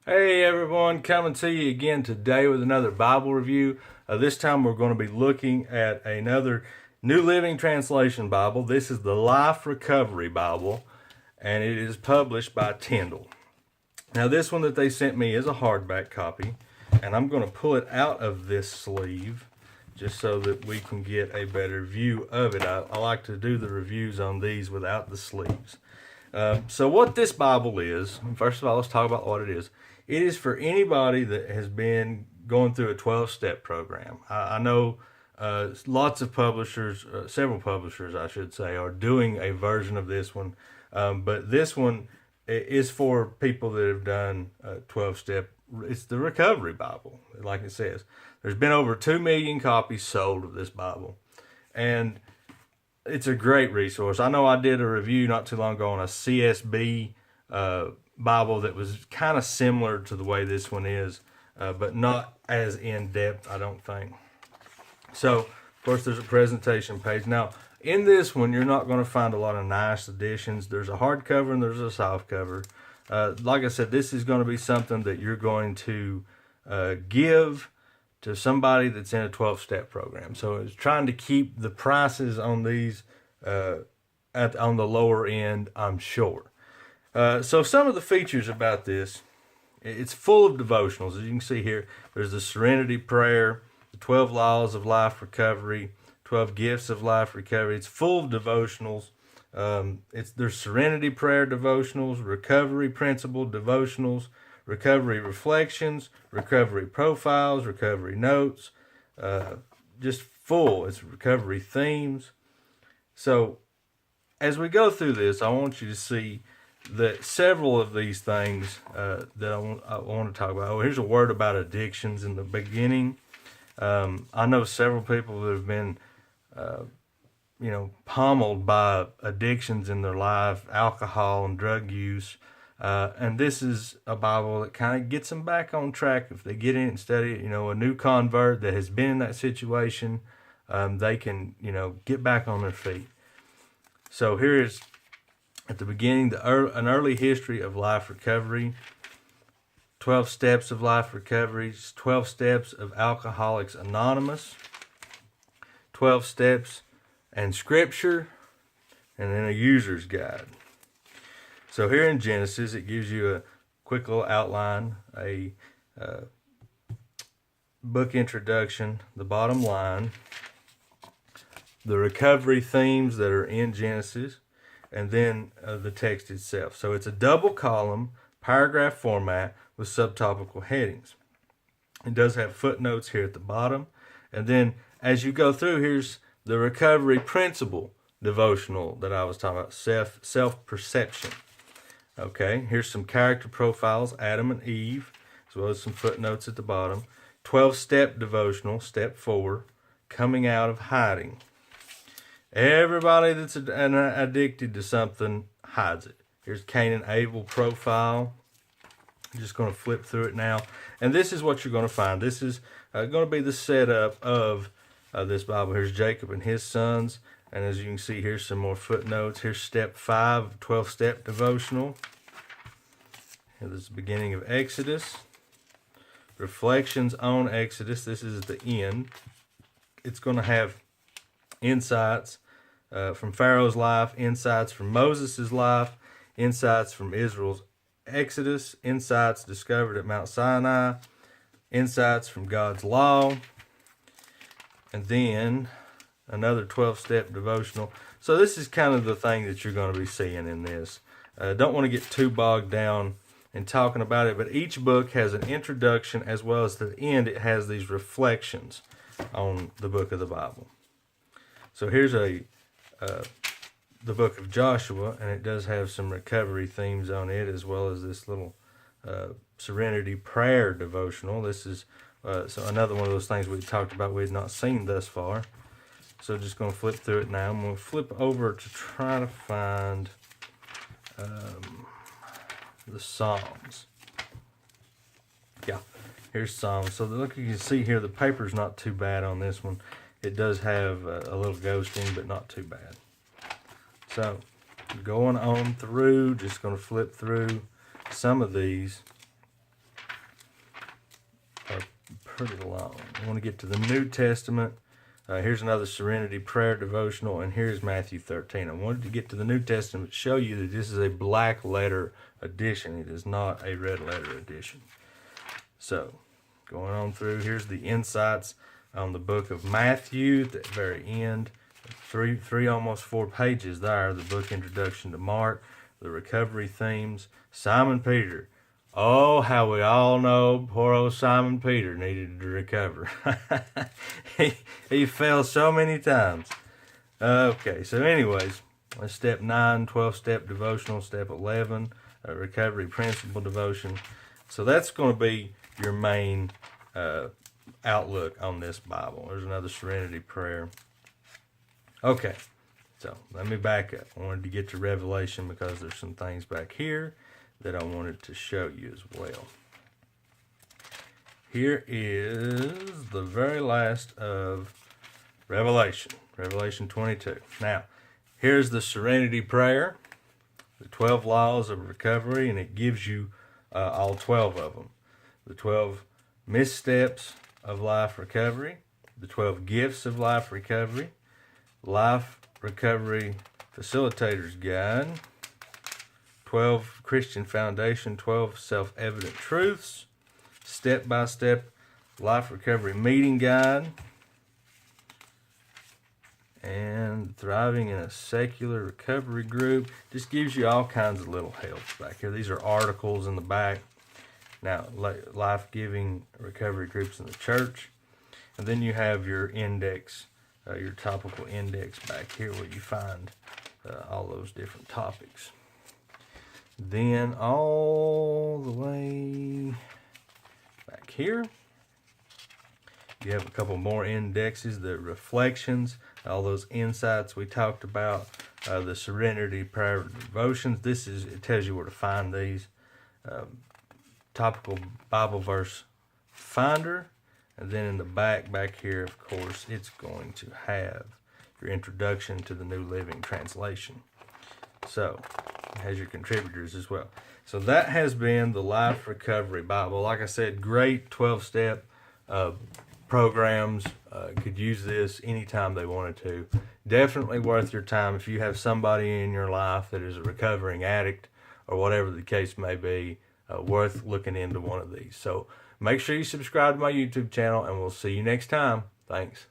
Hey everyone, coming to you again today with another Bible review. This time we're going to be looking at another New Living Translation Bible. This is the Life Recovery Bible, and it is published by Tyndale. Now this one that they sent me is a hardback copy, and I'm going to pull it out of this sleeve just so that we can get a better view of it. I like to do the reviews on these without the sleeves. So what this Bible is, first of all, let's talk about what it is. It is for anybody that has been going through a 12-step program. I know lots of publishers, several publishers, I should say, are doing a version of this one. But this one is for people that have done 12-step. It's the Recovery Bible, like it says. There's been over 2 million copies sold of this Bible. And it's a great resource. I know I did a review not too long ago on a CSB Bible that was kind of similar to the way this one is, but not as in-depth, I don't think. So, of course, there's a presentation page. Now, in this one, you're not going to find a lot of nice additions. There's a hardcover and there's a softcover. Like I said, this is going to be something that you're going to give to somebody that's in a 12-step program. So it's trying to keep the prices on these on the lower end, I'm sure. So some of the features about this, it's full of devotionals. As you can see here, there's the Serenity prayer, the 12 laws of life recovery, 12 gifts of life recovery. It's full of devotionals. There's Serenity prayer devotionals, recovery principle devotionals, recovery reflections, recovery profiles, recovery notes, just full. It's recovery themes. So as we go through this, I want you to see that several of these things that I want to talk about. Oh, here's a word about addictions in the beginning. I know several people that have been, pummeled by addictions in their life, alcohol and drug use. And this is a Bible that kind of gets them back on track. If they get in and study it, a new convert that has been in that situation, they can, get back on their feet. So here is, at the beginning, an early history of life recovery, 12 steps of life recovery, 12 steps of Alcoholics Anonymous, 12 steps and scripture, and then a user's guide. So here in Genesis, it gives you a quick little outline, a book introduction, the bottom line, the recovery themes that are in Genesis, and then the text itself. So it's a double column, paragraph format with subtopical headings. It does have footnotes here at the bottom. And then as you go through, here's the recovery principle devotional that I was talking about, self-perception. Okay, here's some character profiles, Adam and Eve, as well as some footnotes at the bottom. 12-step devotional, step 4, coming out of hiding. Everybody that's addicted to something hides it. Here's Cain and Abel profile. I'm just going to flip through it now. And this is what you're going to find. This is going to be the setup of this Bible. Here's Jacob and his sons. And as you can see, here's some more footnotes. Here's step 5, 12-step devotional. This is the beginning of Exodus. Reflections on Exodus. This is at the end. It's going to have insights from Pharaoh's life, insights from Moses' life, insights from Israel's Exodus, insights discovered at Mount Sinai, insights from God's law, and then another 12-step devotional. So this is kind of the thing that you're going to be seeing in this. Don't want to get too bogged down in talking about it, but each book has an introduction as well as the end. It has these reflections on the book of the Bible. So here's the book of Joshua, and it does have some recovery themes on it, as well as this little Serenity prayer devotional. This is so another one of those things we talked about we had not seen thus far. So just going to flip through it now. I'm going to flip over to try to find the Psalms. Yeah, here's Psalms. So look, you can see here the paper's not too bad on this one. It does have a little ghosting, but not too bad. So going on through, just going to flip through some of these. pretty long. I want to get to the New Testament. Here's another Serenity prayer devotional, and here's Matthew 13. I wanted to get to the New Testament to show you that this is a black letter edition. It is not a red letter edition. So, going on through, here's the insights on the book of Matthew at the very end. Three, almost 4 pages there. The book introduction to Mark, the recovery themes, Simon Peter. Oh, how we all know poor old Simon Peter needed to recover. he fell so many times. Okay, so anyways, step 9, 12-step devotional, step 11, recovery principle devotion. So that's going to be your main outlook on this Bible. There's another Serenity prayer. Okay, so let me back up. I wanted to get to Revelation because there's some things back here that I wanted to show you as well. Here is the very last of Revelation, Revelation 22. Now, here's the Serenity prayer, the 12 laws of recovery, and it gives you all 12 of them. The 12 missteps of life recovery, the 12 gifts of life recovery, life recovery facilitator's guide, 12 Christian foundation, 12 self-evident truths, step-by-step life recovery meeting guide, and thriving in a secular recovery group. Just gives you all kinds of little helps back here. These are articles in the back. Now, life-giving recovery groups in the church. And then you have your index, your topical index back here where you find all those different topics. Then all the way back here, you have a couple more indexes, the reflections, all those insights we talked about, the Serenity prayer devotions. It tells you where to find these. Topical Bible verse finder, and then in the back here, of course, it's going to have your introduction to the New Living Translation. So it has your contributors as well. So that has been the Life Recovery Bible. Like I said, great 12-step programs. Could use this anytime they wanted to. Definitely worth your time if you have somebody in your life that is a recovering addict or whatever the case may be. Worth looking into one of these. So make sure you subscribe to my YouTube channel, and we'll see you next time. Thanks.